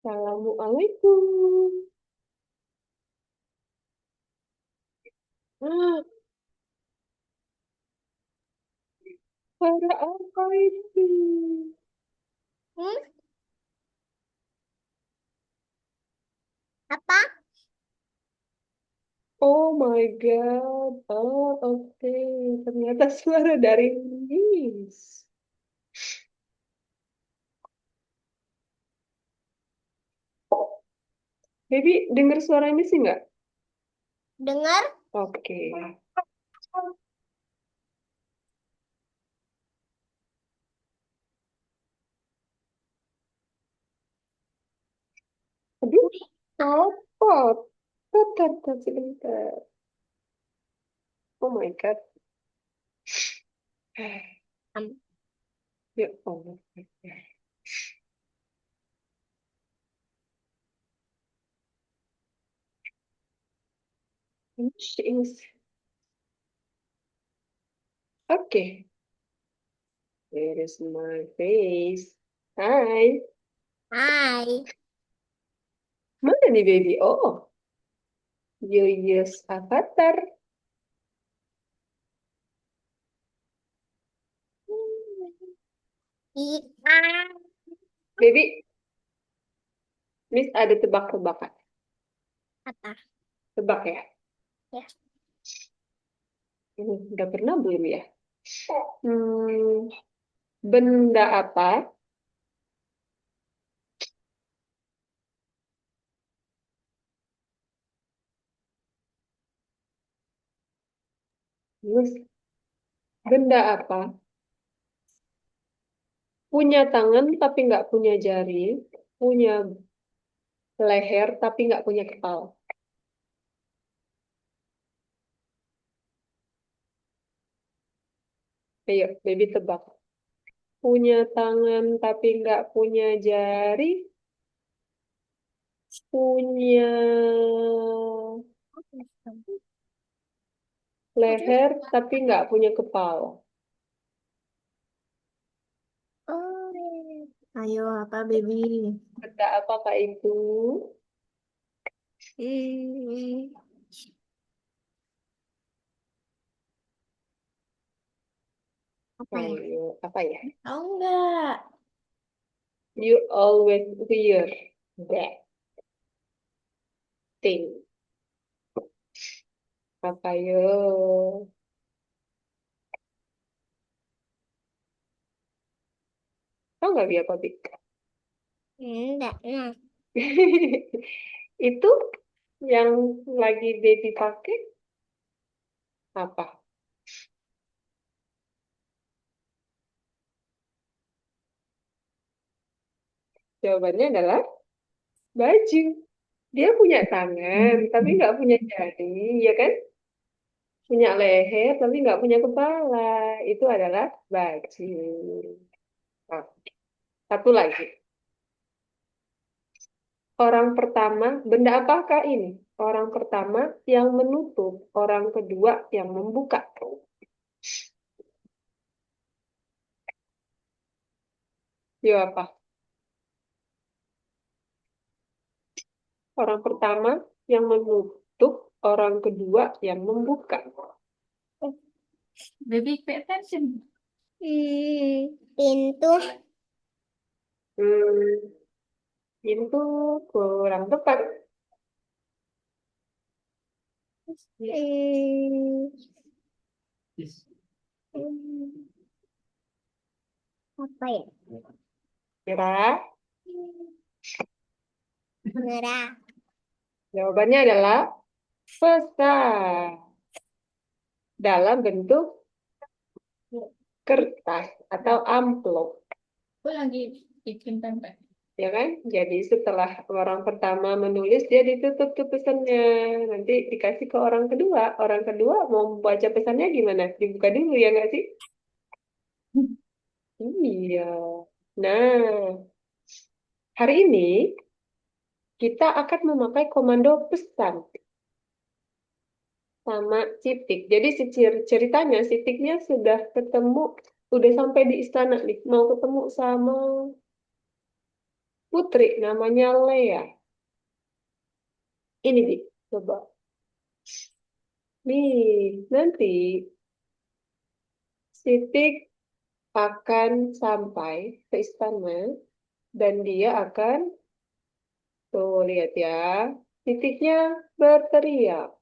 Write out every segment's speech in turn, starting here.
Assalamualaikum. Ah, suara apa itu? Hmm? Apa? Oh my God. Oh, oke. Ternyata suara dari Miss. Baby, dengar suara Miss nggak? Dengar? Oke. Aduh, apa? Bentar, sebentar. Oh my God. Am- Ya Allah. Ini. Oke. Here is my face. Hai. Hai. Mana nih, baby? Oh, you use avatar. Ikan. Baby, Miss ada tebak-tebakan. Apa? Tebak ya. Ya. Udah pernah belum ya? Hmm, benda apa? Terus, benda apa? Punya tangan tapi nggak punya jari. Punya leher tapi nggak punya kepala. Ayo, baby tebak. Punya tangan tapi nggak punya jari. Punya leher tapi nggak punya kepala. Oh. Ayo, apa, baby? Benda apa Kak Ibu? Hmm. Apa ya? Ayo, apa ya? Tahu nggak? You always wear that thing. Apa yo? Tahu nggak dia apa, Bik? Enggak. Nah. Itu yang lagi baby pakai apa? Jawabannya adalah baju. Dia punya tangan, tapi nggak punya jari, ya kan? Punya leher, tapi nggak punya kepala. Itu adalah baju. Nah, satu lagi. Orang pertama, benda apakah ini? Orang pertama yang menutup, orang kedua yang membuka. Yo apa? Orang pertama yang menutup, orang kedua yang membuka. Baby, pay attention. Pintu. Hmm, itu kurang tepat. Hmm. Hmm. Apa ya? Kira, Merah. jawabannya adalah pesan dalam bentuk kertas atau amplop. Gue lagi bikin tempe. Ya kan? Jadi setelah orang pertama menulis, dia ditutup tuh pesannya. Nanti dikasih ke orang kedua. Orang kedua mau baca pesannya gimana? Dibuka dulu ya nggak sih? Iya. Nah, hari ini kita akan memakai komando pesan sama Citik. Jadi ceritanya Citiknya sudah ketemu, udah sampai di istana nih. Mau ketemu sama putri namanya Lea. Ini Bi, coba. Nih, nanti Siti akan sampai ke istana dan dia akan, tuh lihat ya, titiknya berteriak.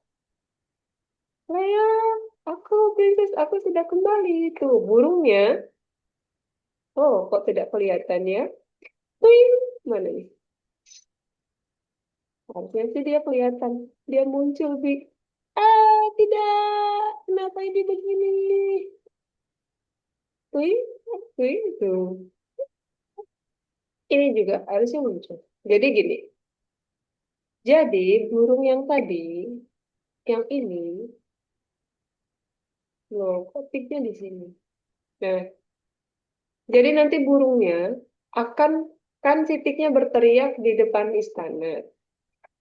Lea, aku princess, aku sudah kembali. Tuh, burungnya. Oh, kok tidak kelihatan ya? Wing, mana nih? Harusnya sih dia kelihatan. Dia muncul, Bi. Ah, tidak. Kenapa ini begini? Wing, wing, tuh. Ini juga harusnya muncul. Jadi gini. Jadi, burung yang tadi, yang ini, loh, kok piknya di sini? Nah, jadi nanti burungnya akan, kan titiknya berteriak di depan istana.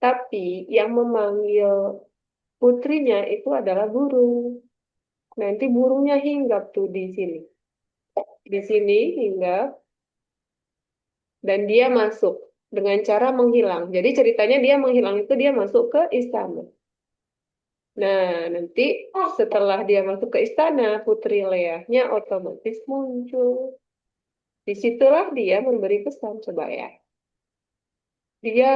Tapi yang memanggil putrinya itu adalah burung. Nanti burungnya hinggap tuh di sini. Di sini hinggap dan dia masuk dengan cara menghilang. Jadi ceritanya dia menghilang itu dia masuk ke istana. Nah, nanti setelah dia masuk ke istana, Putri Leahnya otomatis muncul. Disitulah dia memberi pesan, coba ya. Dia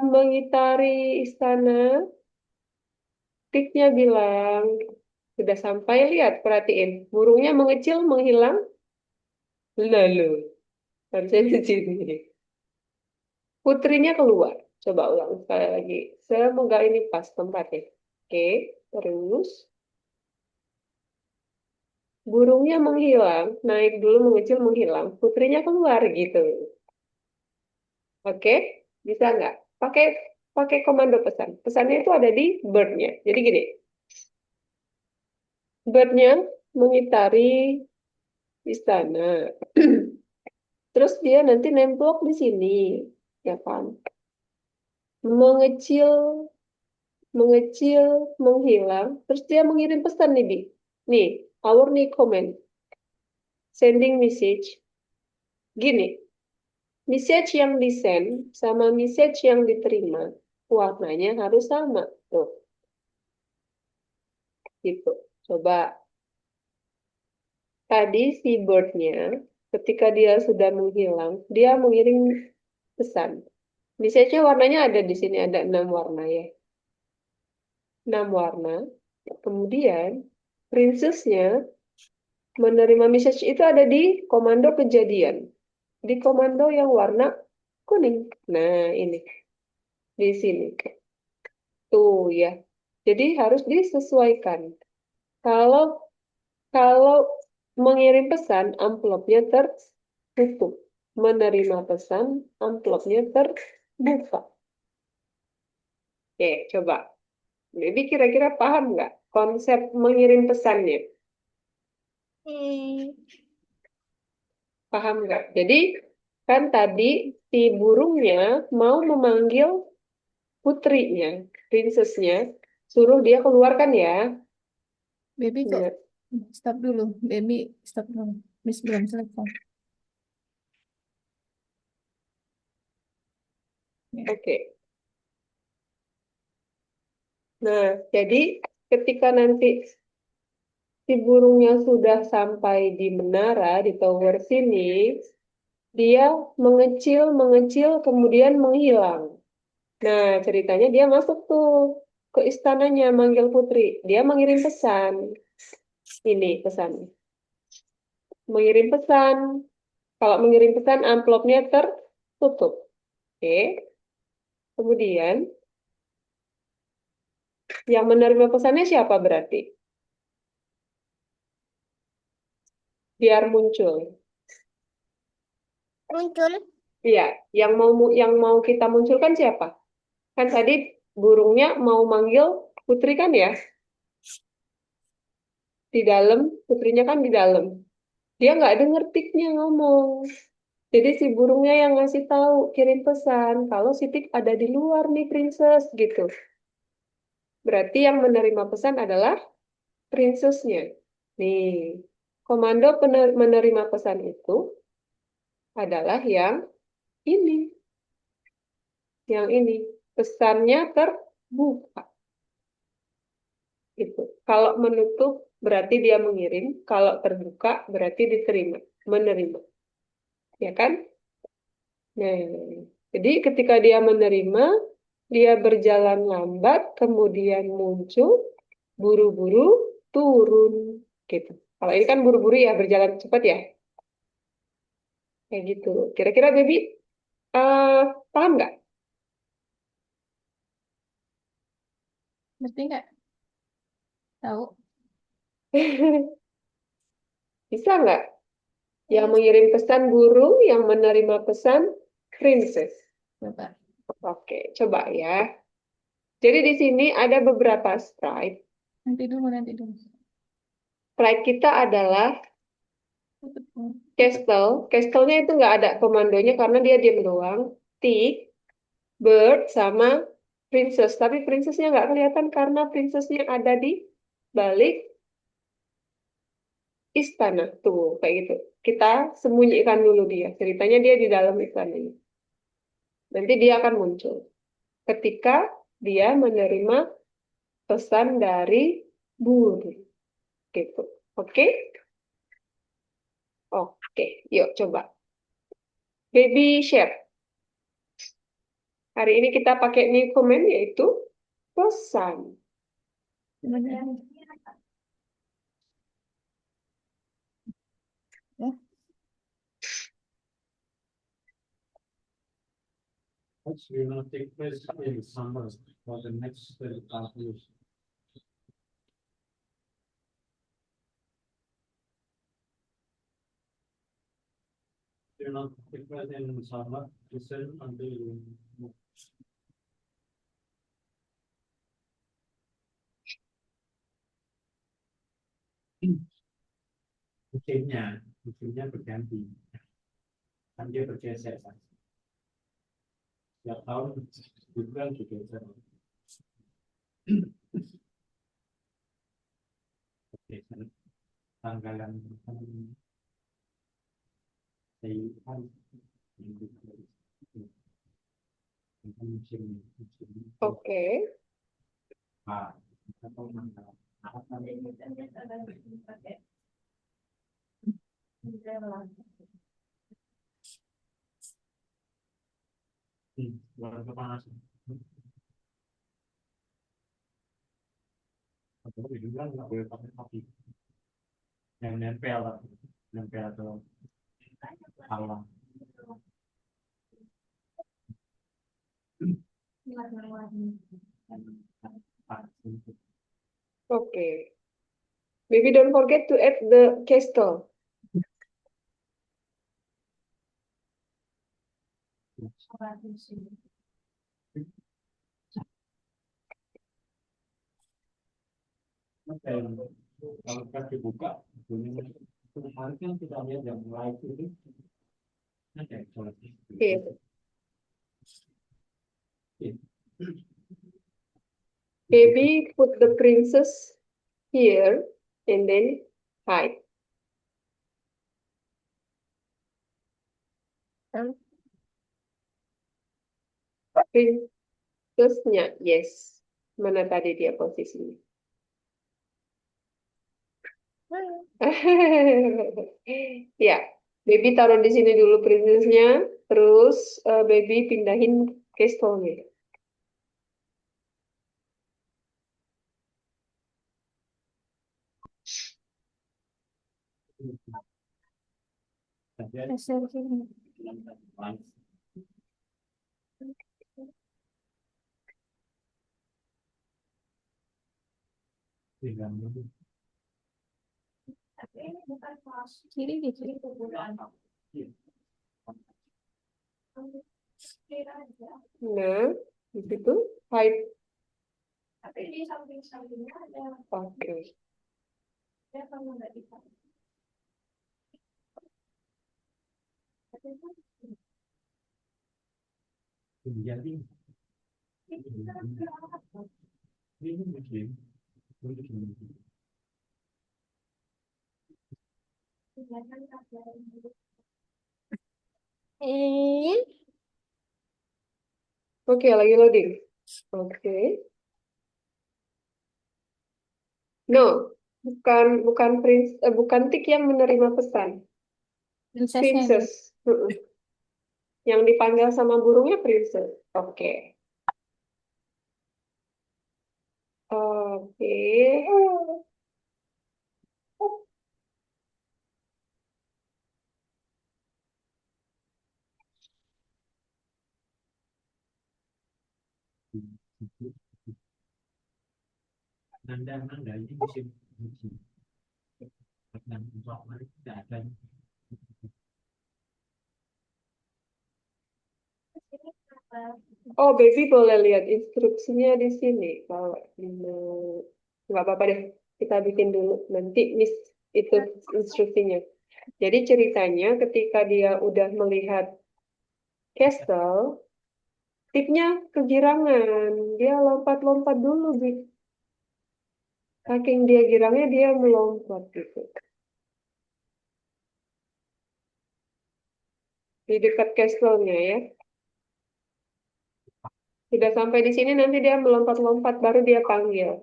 mengitari istana, tiknya bilang, sudah sampai, lihat, perhatiin. Burungnya mengecil, menghilang, lalu, harusnya di sini. Putrinya keluar. Coba ulang sekali lagi. Semoga ini pas tempatnya. Oke, terus burungnya menghilang, naik dulu mengecil menghilang, putrinya keluar gitu. Oke, bisa nggak? Pakai pakai komando pesan. Pesannya itu ada di bird-nya. Jadi gini, bird-nya mengitari istana. Terus dia nanti nemplok di sini, ya kan? Mengecil, mengecil, menghilang. Terus dia mengirim pesan nih, Bi. Nih, our nih comment, sending message. Gini, message yang di-send sama message yang diterima, warnanya harus sama. Tuh, gitu. Coba, tadi si bird-nya, ketika dia sudah menghilang, dia mengirim pesan. Message-nya warnanya ada di sini, ada 6 warna ya. 6 warna. Kemudian, princess-nya menerima message itu ada di komando kejadian. Di komando yang warna kuning. Nah, ini. Di sini. Tuh ya. Jadi harus disesuaikan. Kalau kalau mengirim pesan, amplopnya tertutup. Menerima pesan, amplopnya terbuka. Oke, coba. Jadi kira-kira paham nggak konsep mengirim pesannya? Hmm. Paham nggak? Jadi kan tadi si burungnya mau memanggil putrinya, princessnya, suruh dia keluarkan ya. Baby kok Nah, stop dulu. Baby stop dulu. Miss belum selesai. Ya. oke. Nah, jadi ketika nanti si burungnya sudah sampai di menara, di tower sini, dia mengecil, mengecil, kemudian menghilang. Nah, ceritanya dia masuk tuh ke istananya, manggil putri. Dia mengirim pesan. Ini pesan. Mengirim pesan. Kalau mengirim pesan, amplopnya tertutup. Oke. Kemudian, yang menerima pesannya siapa berarti? Biar muncul. Muncul. Iya, yang mau kita munculkan siapa? Kan tadi burungnya mau manggil putri kan ya? Di dalam, putrinya kan di dalam. Dia nggak denger tiknya ngomong. Jadi si burungnya yang ngasih tahu, kirim pesan, kalau si tik ada di luar nih princess gitu. Berarti yang menerima pesan adalah princessnya. Nih, komando menerima pesan itu adalah yang ini. Yang ini pesannya terbuka. Gitu. Kalau menutup berarti dia mengirim, kalau terbuka berarti diterima, menerima. Ya kan? Nah, jadi ketika dia menerima, dia berjalan lambat, kemudian muncul, buru-buru, turun. Gitu. Kalau ini kan buru-buru ya, berjalan cepat ya. Kayak gitu. Kira-kira baby eh paham nggak? Ngerti nggak? Tahu? Bisa nggak? Yang Yes. mengirim pesan burung, yang menerima pesan princess. Coba. Oke, coba ya. Jadi di sini ada beberapa sprite. Nanti dulu, nanti dulu. Sprite kita adalah Tutup dulu. Castle. Castle-nya itu nggak ada komandonya karena dia diam doang. Tick, Bird, sama Princess. Tapi Princess-nya nggak kelihatan karena Princess-nya ada di balik istana. Tuh, kayak gitu. Kita sembunyikan dulu dia. Ceritanya dia di dalam istana ini. Nanti dia akan muncul. Ketika dia menerima pesan dari guru. Gitu. Oke? Oke, yuk coba. Baby share. Hari ini kita pakai new comment yaitu pesan. Sebenarnya. Ya. Which will take place in summer for the next years. Will not take place in summer, listen until you move. Musimnya berganti, kan dia bergeser kan. Setiap tahun bulan bergeser. Bergeser tanggalan kan musim Oke, atau mana luar panas. Atau juga nggak boleh pakai kopi yang nempel atau alam. oke. Baby don't forget to add the castle. Kalau kita dibuka, hari kan kita lihat yang mulai itu ada Here. Baby put the princess here and then hide. Princessnya, yes. Mana tadi dia posisinya? Ya, baby taruh di sini dulu princessnya, terus baby pindahin castle-nya. Hasil sini. Kiri di kiri. Nah, di situ hide. Oke. jadi ini mungkin Eh, Oke, lagi loading. Oke. No, bukan tik yang menerima pesan. Princessnya itu. Princess. Mm-mm. Yang dipanggil sama burungnya princess. Oke. Oke. Nanda ini musim dan umpama tidak ada. Oh, baby boleh lihat instruksinya di sini. Kalau nggak apa-apa deh, kita bikin dulu. Nanti Miss itu instruksinya. Jadi ceritanya ketika dia udah melihat castle, tipnya kegirangan. Dia lompat-lompat dulu, Bi. Saking dia girangnya, dia melompat gitu. Di dekat castle-nya ya. Sudah sampai di sini, nanti dia melompat-lompat, baru dia panggil.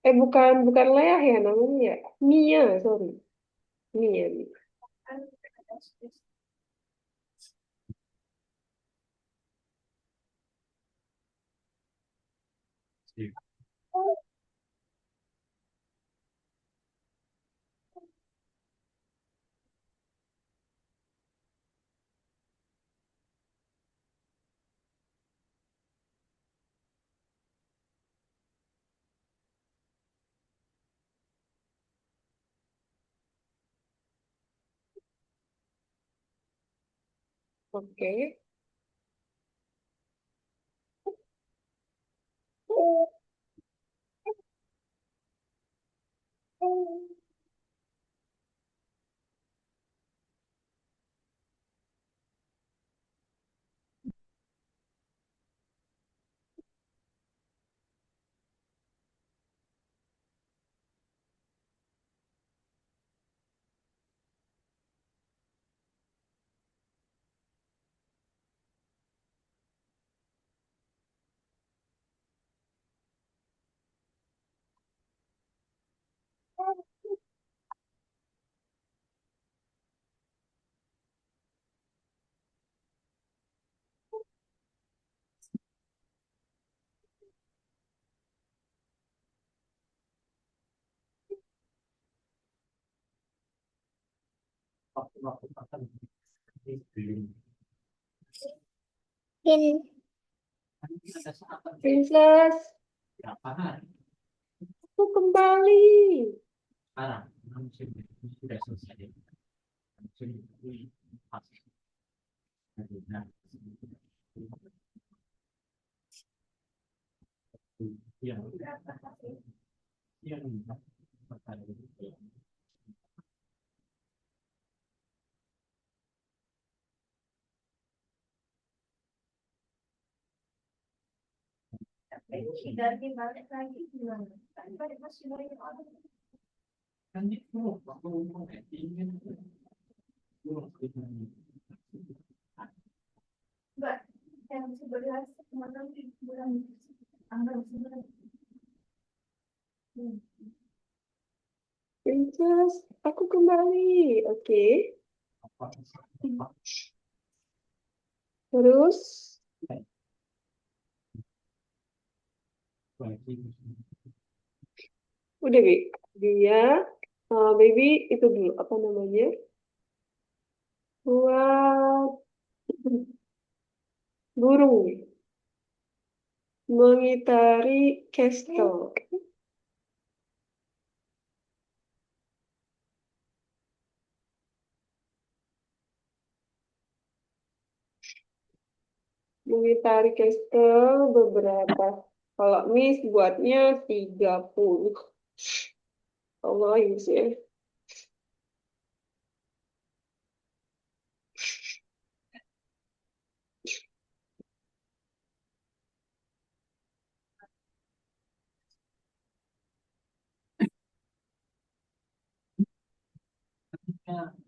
Bukan Leah ya namanya ya. Mia, sorry. Mia. Oke. Waktu makan ini belum. Pin. Ada saat Princess, berapa hari aku kembali. sekarang musim itu sudah selesai. Musim ini pasti. Nah, yang yang pertanyaan itu kan itu waktu mau ingin Princess, aku kembali. Oke. Terus, udah, Bi. Dia, baby, itu dulu. Apa namanya? Buat burung. Mengitari castle. Mengitari castle beberapa. Kalau Miss buatnya 30. Allah, Miss ya.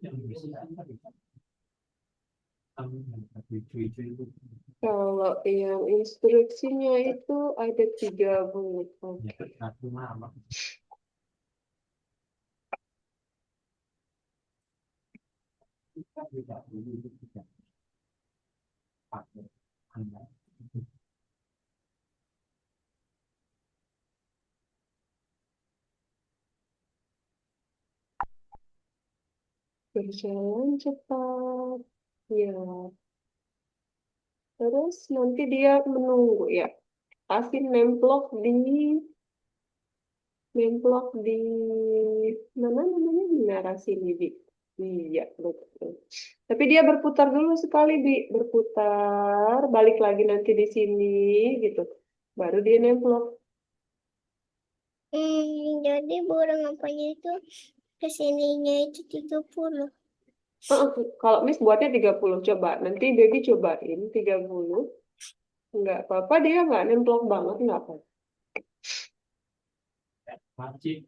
yang bisa Hijau-hijau itu Kalau yang instruksinya itu ada 30. ya Oke. satu nama. Kita tidak dulu itu tidak pakai anda. Berjalan cepat. Ya. Terus nanti dia menunggu ya. Kasih nemplok di mana namanya di narasi ini, Bi. Iya, betul. Tapi dia berputar dulu sekali, Bi. Berputar, balik lagi nanti di sini gitu. Baru dia nemplok. Jadi burung apanya itu kesininya itu 30. Kalau Miss buatnya 30, coba. Nanti Baby cobain 30. Nggak apa-apa, dia nggak nemplok banget, nggak apa. Wajib.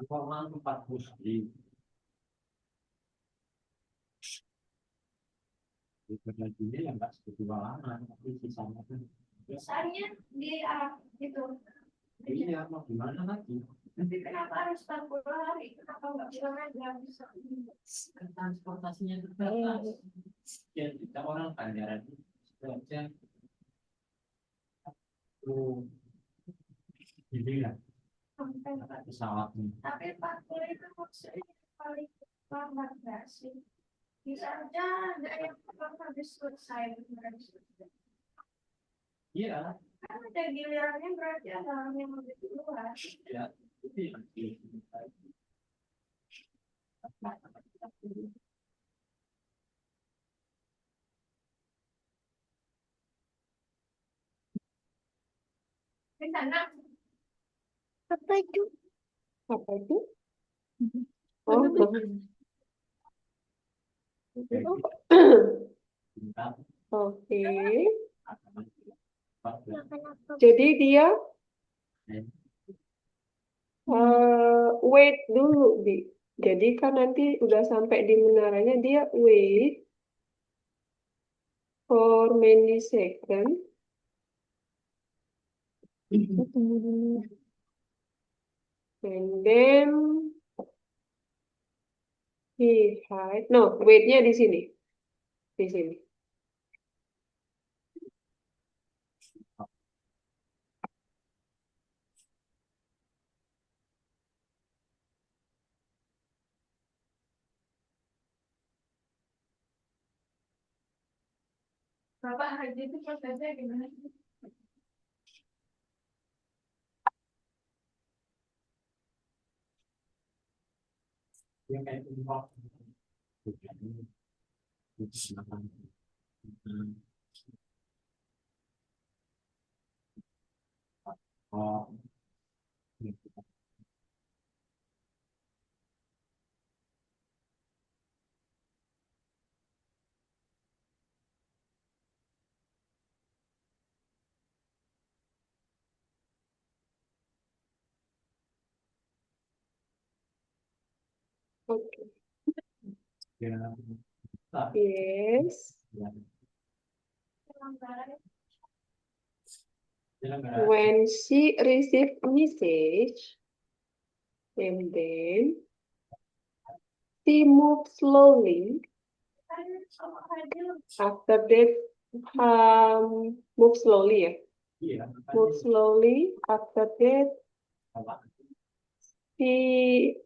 Formal 40 di kerja ini yang nggak seperti lama, tapi sisanya kan. Misalnya di itu. Iya, mau gimana lagi? Tapi kenapa harus 40 hari? Kenapa nggak bilang aja bisa? Kan transportasinya terbatas. Ya, kita orang Banjaran itu aja. Jadi ya, pesawatnya. Tapi 40 itu maksudnya paling lambat nggak sih? Bisa aja ada yang habis selesai. Iya, Kan ada gilirannya berarti ada orang yang lebih duluan. ya, itu yang Di sana. Apa itu? Apa itu? Mana, Oh, Bi? pintar. oke. Makan apa? Jadi dia wait dulu, Bi. Jadi kan nanti udah sampai di menaranya, dia wait for many seconds. Tunggu dulu. And then he hide. No, wait-nya di sini. Di sini. Bapak haji itu prosesnya gimana? Dia kayak import. Oh, Oke. ya. Yes. Pelanggaran When she received message, and then she moved slowly. kan sama haji After that, move slowly ya. Iya, Move slowly. After that, she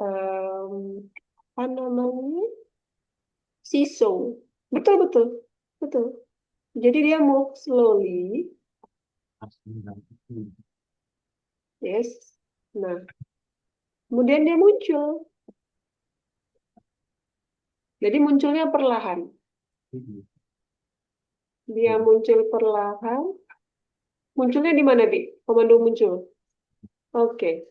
apa namanya? She saw. Betul betul betul. Jadi dia move slowly. Yes. Nah, kemudian dia muncul. Jadi munculnya perlahan. Dia muncul perlahan. Munculnya di mana, Bi? Komando muncul. Oke.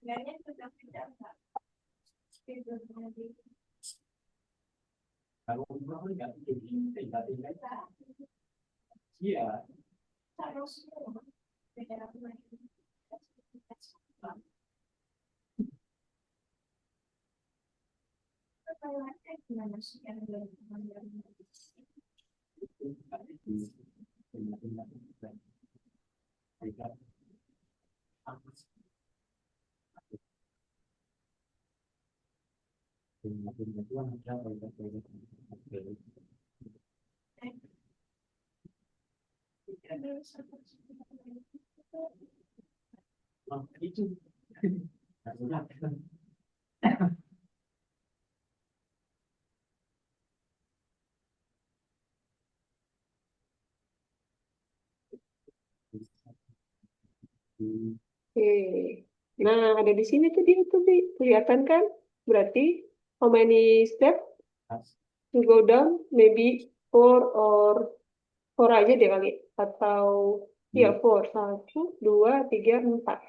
sebenarnya sudah tidak Kalau umroh nggak jadi tiba-tiba Iya. Taruh semua. Beda lagi. Gimana sih yang itu. Oke. Nah, ada di sini tuh dia tuh, Bi. Kelihatan kan? Berarti how many step to go down? Maybe four or four aja deh kali. Atau ya four. Satu, dua, tiga, empat.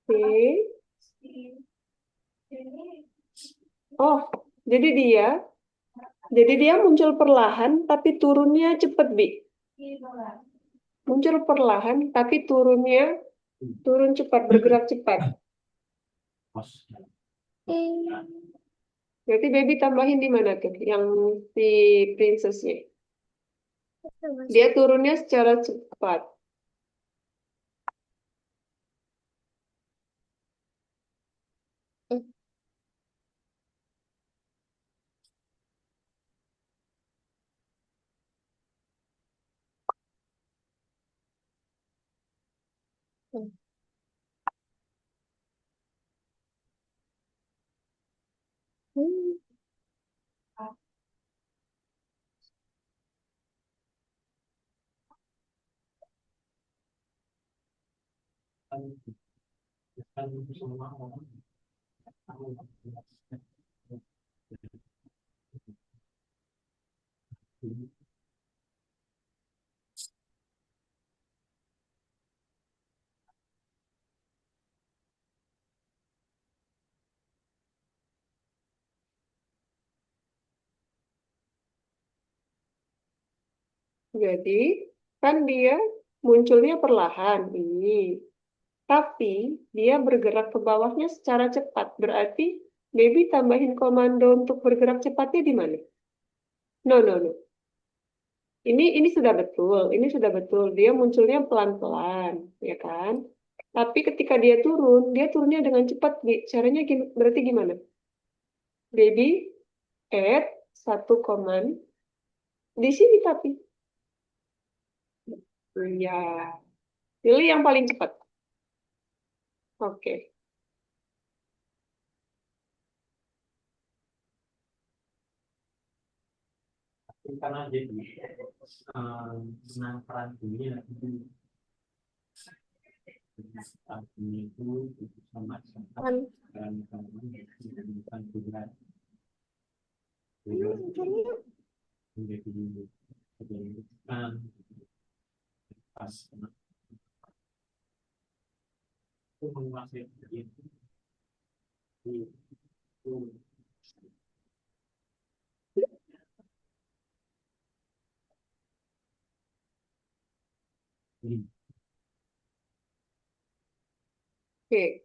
Oke. ini Oh, jadi dia muncul perlahan tapi turunnya cepet, Bi. bola. Muncul perlahan tapi turun cepat, bergerak cepat. Berarti baby tambahin di mana tuh? Yang si princessnya. Dia turunnya secara cepat. Hmm. Jadi kan dia munculnya perlahan ini. Tapi dia bergerak ke bawahnya secara cepat. Berarti baby tambahin komando untuk bergerak cepatnya di mana? No, no, no. Ini sudah betul. Ini sudah betul. Dia munculnya pelan-pelan, ya kan? Tapi ketika dia turunnya dengan cepat. Caranya berarti gimana? Baby add satu command di sini tapi. Ya, pilih yang paling cepat. Oke. Karena jadi menang peran dunia itu sama dan bukan Tuhan menjadi kebenaran pas itu menguasai itu Oke.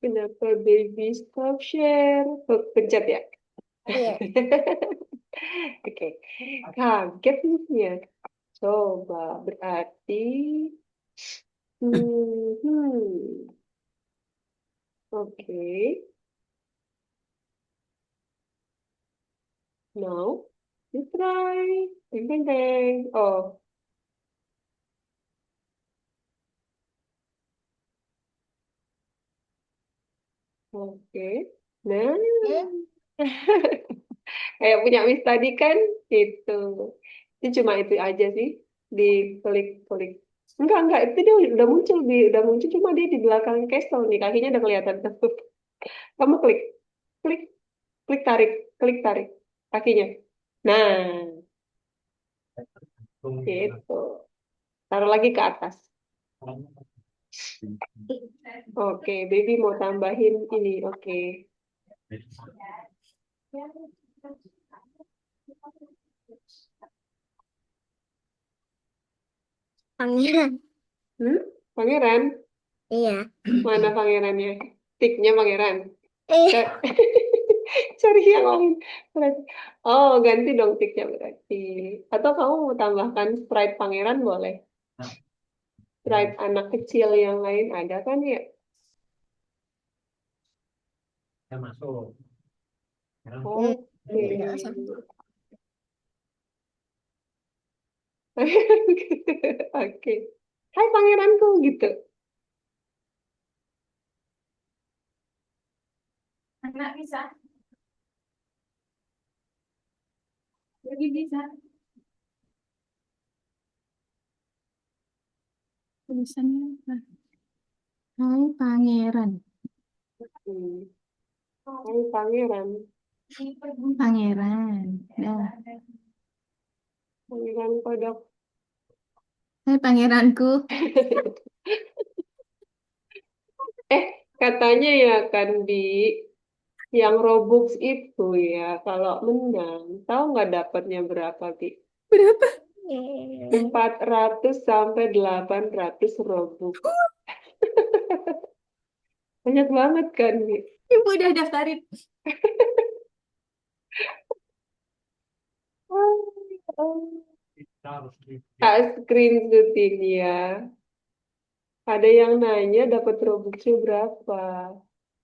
Kenapa baby stop share? Oh, pencet ya? Iya. Oke. Kaget nih. Coba berarti hmm, oke. Now you try. Ding ding ding. Oh, oke. Nah, kayak punya Miss tadi kan itu. Itu cuma itu aja sih. Diklik-klik. Enggak, itu dia udah muncul cuma dia di belakang castle nih, kakinya udah kelihatan tuh. Kamu klik, klik, klik tarik kakinya. Nah, gitu. Taruh lagi ke atas. Oke, baby mau tambahin ini. Oke. Pangeran. Hmm? Pangeran? Iya. Mana pangerannya? Tiknya pangeran. Eh, Ca- Cari yang lain. Berarti. Oh, ganti dong tiknya berarti. Atau kamu mau tambahkan sprite pangeran boleh. Nah, Sprite anak kecil yang lain ada kan ya? saya masuk. Sekarang Oke. biasa. Oke. Hai pangeranku gitu. Anak bisa. Lagi bisa. Tulisannya apa? Hai Pangeran. Hmm. Hai pangeran. Pangeran. Dah. Pangeran kodok. Hai Pangeranku. Katanya ya kan di yang Robux itu ya kalau menang tahu nggak dapatnya berapa Bi? Berapa? 400 sampai 800 Robux. Banyak banget kan Bi? Ibu udah daftarin. kita harus Tak screenshotin ya. Ada yang nanya dapat Robuxnya berapa?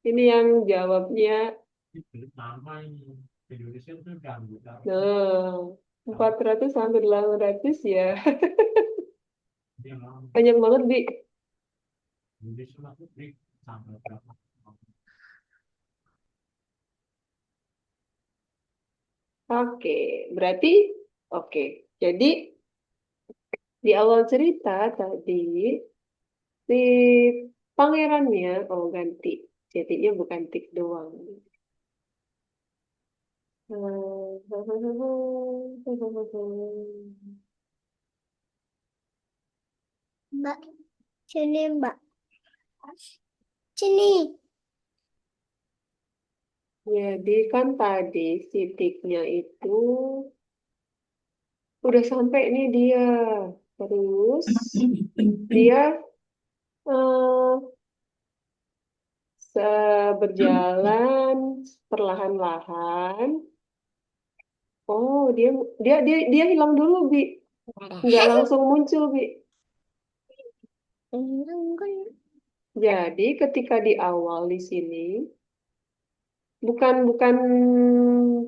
Ini yang jawabnya, dibeli nama ini. Di Indonesia itu ganggu. nah, 400 sampai 800 ya. Dia mau Banyak banget Bi. Indonesia masuk di sampai berapa? Oke, berarti oke. Jadi di awal cerita tadi si pangerannya ganti. Jadinya bukan tik doang. Mbak. Sini, Mbak. Sini. Jadi kan tadi si tiknya itu udah sampai nih dia. Terus dia eh, berjalan perlahan-lahan. Oh, dia hilang dulu, Bi. Nggak langsung muncul, Bi. Jadi ketika di awal di sini bukan bukan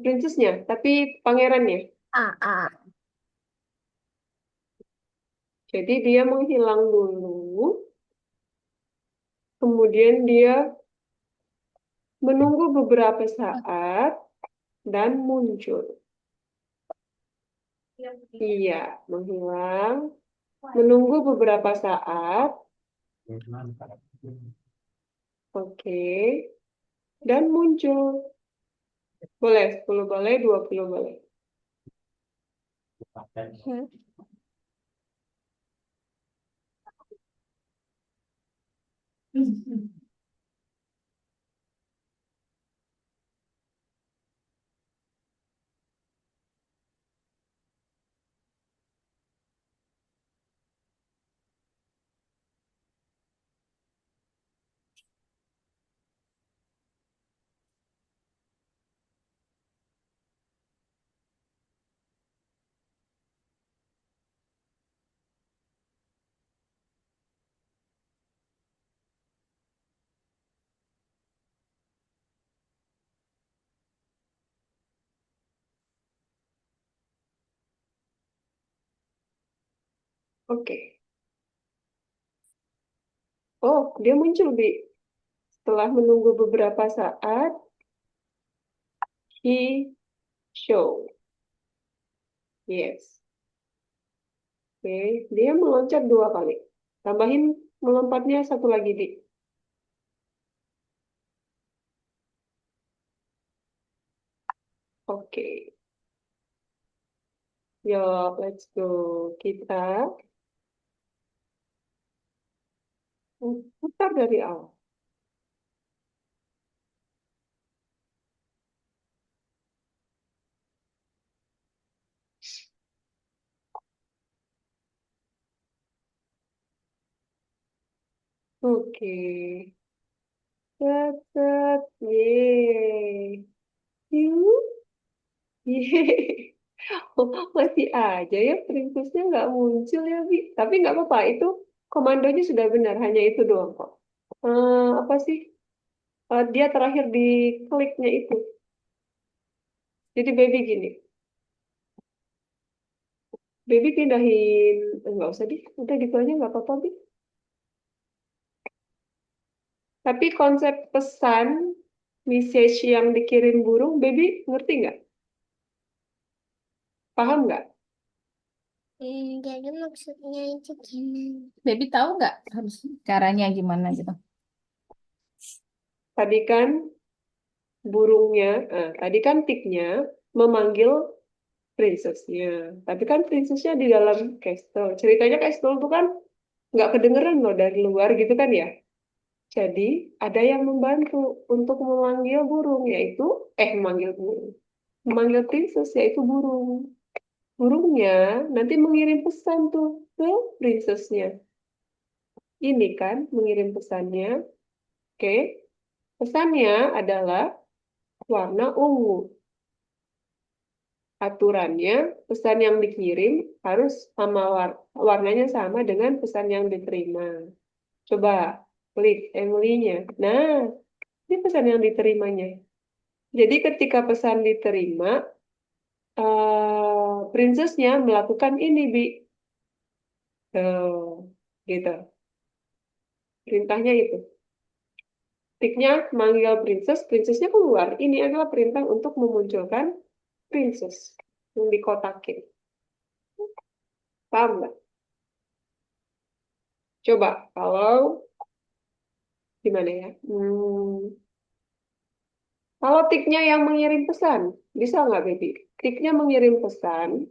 princessnya, tapi pangerannya. Ah, ah. Jadi dia menghilang dulu, kemudian dia menunggu beberapa saat dan muncul. Iya, menghilang, menunggu beberapa saat, oke, dan muncul. Boleh, 10 boleh, 20 boleh. Oke. Oh, dia muncul, Bi. Setelah menunggu beberapa saat, he show. Yes. Oke, dia meloncat 2 kali. Tambahin melompatnya satu lagi, Bi. Oke. Yuk, let's go. Kita putar dari awal. Oke. Set, set. Yeay. Yuk. Yeay. Oh, masih aja ya princessnya nggak muncul ya, Bi. Tapi nggak apa-apa, itu komandonya sudah benar, hanya itu doang kok. Apa sih? Dia terakhir di kliknya itu. Jadi baby gini, baby pindahin, nggak usah deh, udah gitu aja nggak apa-apa, Bi. Tapi konsep pesan, message yang dikirim burung, baby ngerti nggak? Paham nggak? Jadi maksudnya itu gimana? Baby tahu nggak harus caranya gimana gitu? Tadi kan burungnya, tadi kan tiknya memanggil princessnya. Tapi kan princessnya di dalam castle. Ceritanya castle itu kan nggak kedengeran loh dari luar gitu kan ya. Jadi ada yang membantu untuk memanggil burung, yaitu memanggil burung, memanggil princess yaitu burung. Burungnya nanti mengirim pesan tuh ke princessnya. Ini kan mengirim pesannya. Oke, pesannya adalah warna ungu. Aturannya pesan yang dikirim harus sama warnanya sama dengan pesan yang diterima. Coba klik Emily-nya. Nah, ini pesan yang diterimanya. Jadi ketika pesan diterima, princess-nya melakukan ini, Bi. Tuh, gitu. Perintahnya itu. Tiknya manggil princess, princess-nya keluar. Ini adalah perintah untuk memunculkan princess yang dikotakin. Paham nggak? Coba kalau gimana ya? Kalau tiknya yang mengirim pesan, bisa nggak, Baby? Tiknya mengirim pesan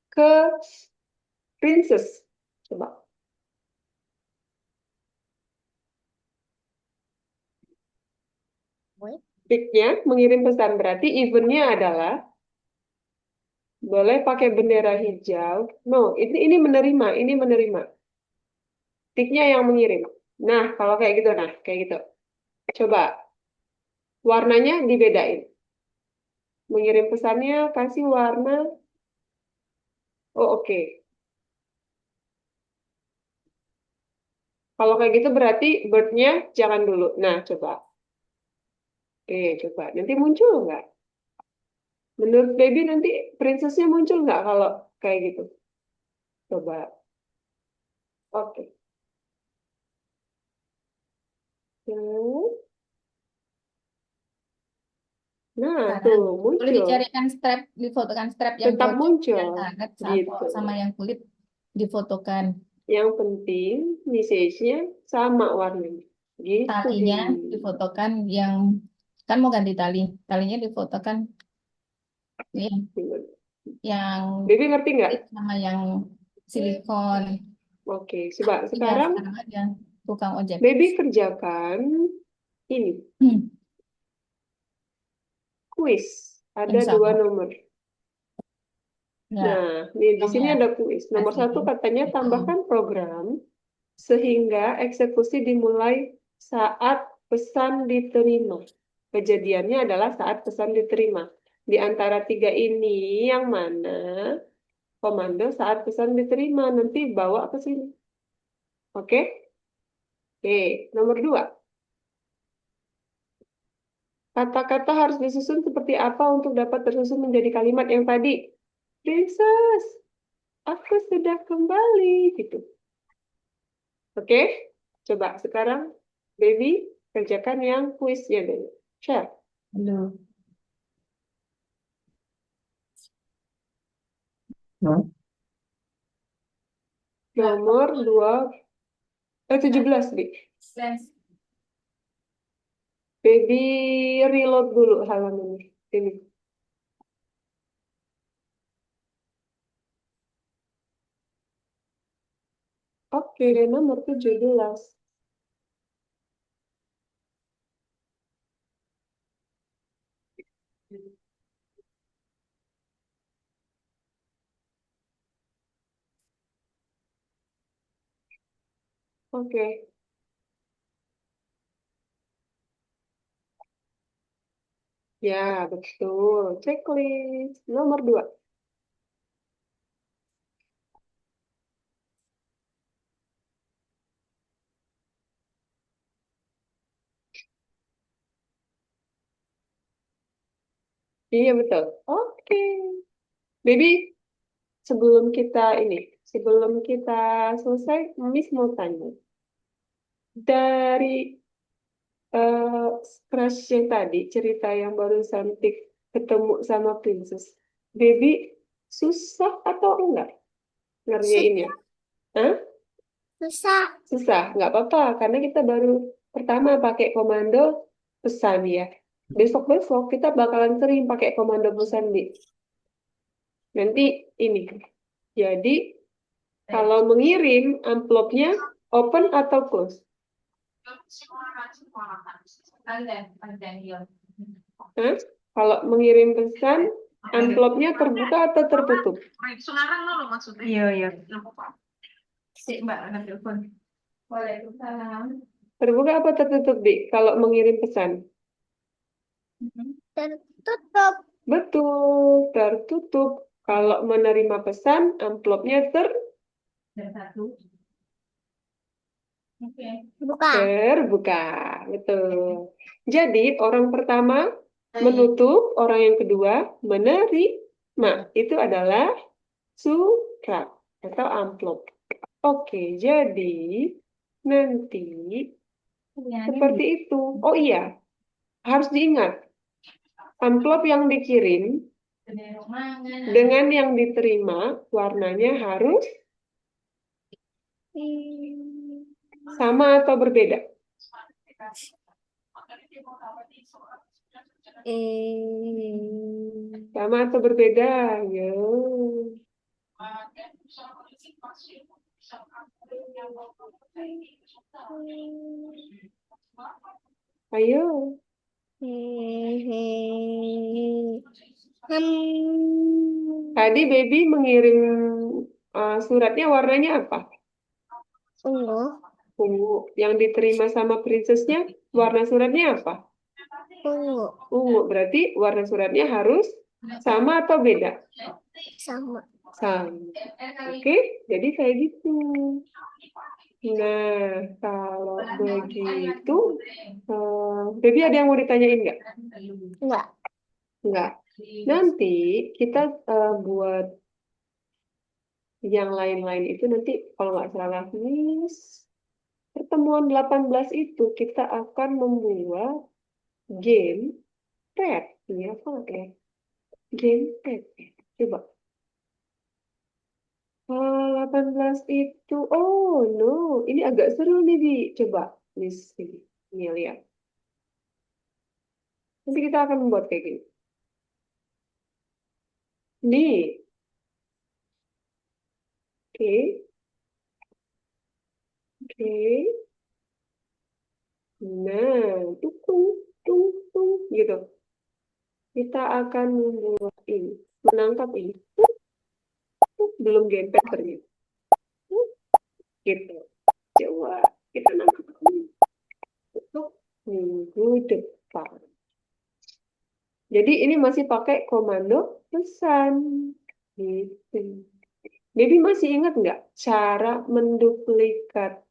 ke princess. Coba. Boleh? Tiknya mengirim pesan, berarti eventnya adalah boleh pakai bendera hijau. No, ini menerima, ini menerima. Tiknya yang mengirim. Nah, kalau kayak gitu, nah, kayak gitu. Coba, warnanya dibedain. Mengirim pesannya, kasih warna. Oh, oke. Kalau kayak gitu berarti bird-nya jangan dulu. Nah, coba. Oke, coba. Nanti muncul nggak? Menurut Baby nanti princess-nya muncul nggak kalau kayak gitu? Coba. Oke. Hmm. Nah, Sekarang tuh boleh muncul. dicarikan strap, difotokan strap yang Tetap cocok muncul. yang hangat Gitu. sama yang kulit difotokan. Yang penting message-nya sama warnanya. Gitu, Talinya Bi. difotokan yang kan mau ganti tali. Talinya difotokan yang Baby ngerti nggak? kulit sama yang silikon. Oke, coba Tinggal sekarang sekarang aja tukang ojek. Baby kerjakan ini. Kuis. Ada Insya dua Allah. nomor. Nggak Nah, di kamu sini ya ada kuis. Nomor kasih satu katanya itu. tambahkan program sehingga eksekusi dimulai saat pesan diterima. Kejadiannya adalah saat pesan diterima. Di antara tiga ini, yang mana komando saat pesan diterima? Nanti bawa ke sini. Oke? Oke, nomor dua. Kata-kata harus disusun seperti apa untuk dapat tersusun menjadi kalimat yang tadi? Princess, aku sudah kembali. Gitu. Oke? Coba sekarang, Baby, kerjakan yang kuisnya dulu. Share. Halo. Nomor 17, Bi. Sense. Baby reload dulu halamannya. Ini. Oke, nomor 17. Oke. Ya, betul. Checklist. Nomor 2. Iya, betul. Oke. Baby, sebelum kita selesai, Miss mau tanya. Dari crush yang tadi, cerita yang barusan Tik ketemu sama Princess, Baby susah atau enggak ngerjainnya? Hah? Susah. Susah, nggak apa-apa, karena kita baru pertama pakai komando pesan ya. Besok-besok kita bakalan sering pakai komando pesan, Bi. Nanti ini. Jadi, kalau mengirim amplopnya open atau close? Hah? Kalau mengirim pesan, amplopnya terbuka atau tertutup? Iya, iya. Si Mbak, anak telepon. Waalaikumsalam. Terbuka apa tertutup, Bi? Kalau mengirim pesan? Tertutup. Betul, tertutup. Kalau menerima pesan, amplopnya Dan satu. Oke. Buka. terbuka. Betul. Jadi, orang pertama menutup, orang yang kedua menerima. Itu adalah surat atau amplop. Oke, jadi nanti seperti itu. Oh iya, harus diingat, amplop yang dikirim dengan yang diterima warnanya harus sama atau berbeda? Sama atau berbeda? Ya. Ayo. Tadi Baby mengirim suratnya warnanya apa? Ungu. Ungu. Yang diterima sama princessnya warna suratnya apa? Ungu. Ungu. Berarti warna suratnya harus sama atau beda? Sama. Sama. Oke, jadi kayak gitu. Nah, kalau begitu, Baby ada yang mau ditanyain nggak? Enggak. Nggak. Nanti kita buat yang lain-lain itu nanti kalau nggak salah Miss, pertemuan 18 itu kita akan membuat game pet. Ini apa ya? Game pet. Coba. 18 itu, oh no, ini agak seru nih, Bi. Coba, Miss, ini lihat. Nanti kita akan membuat kayak gini. Nih, oke, oke. Nah, tung, tung, tung, gitu. Kita akan membuat ini, menangkap ini. Belum gamepad ternyata. Gitu. Coba kita nangkap ini untuk minggu depan. Jadi ini masih pakai komando pesan. Gitu. Baby masih ingat nggak cara menduplikat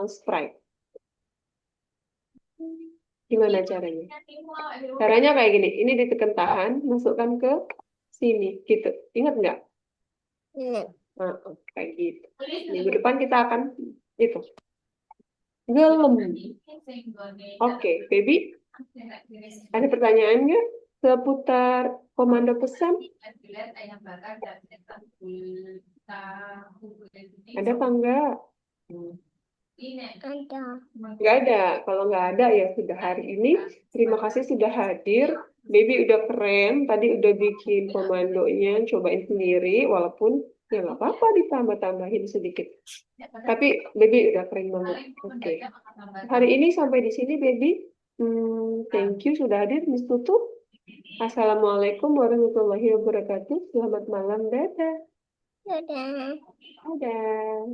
sprite? Gimana caranya? Caranya kayak gini. Ini ditekan tahan, masukkan ke sini, gitu. Ingat nggak? Ingat. Nah, kayak gitu. Minggu depan kita akan itu. Gelem. Oke, Baby, ada pertanyaan nggak seputar komando pesan? Ada apa enggak? Ada. Nggak ada. Kalau nggak ada ya sudah hari ini. Terima kasih sudah hadir. Baby udah keren. Tadi udah bikin komandonya, cobain sendiri. Walaupun ya nggak apa-apa ditambah-tambahin sedikit. Tapi Baby udah keren banget. Oke. Hari ini sampai di sini Baby. Thank you sudah hadir Miss Tutu. Assalamualaikum warahmatullahi wabarakatuh. Selamat malam. Dadah. Dadah. Dadah.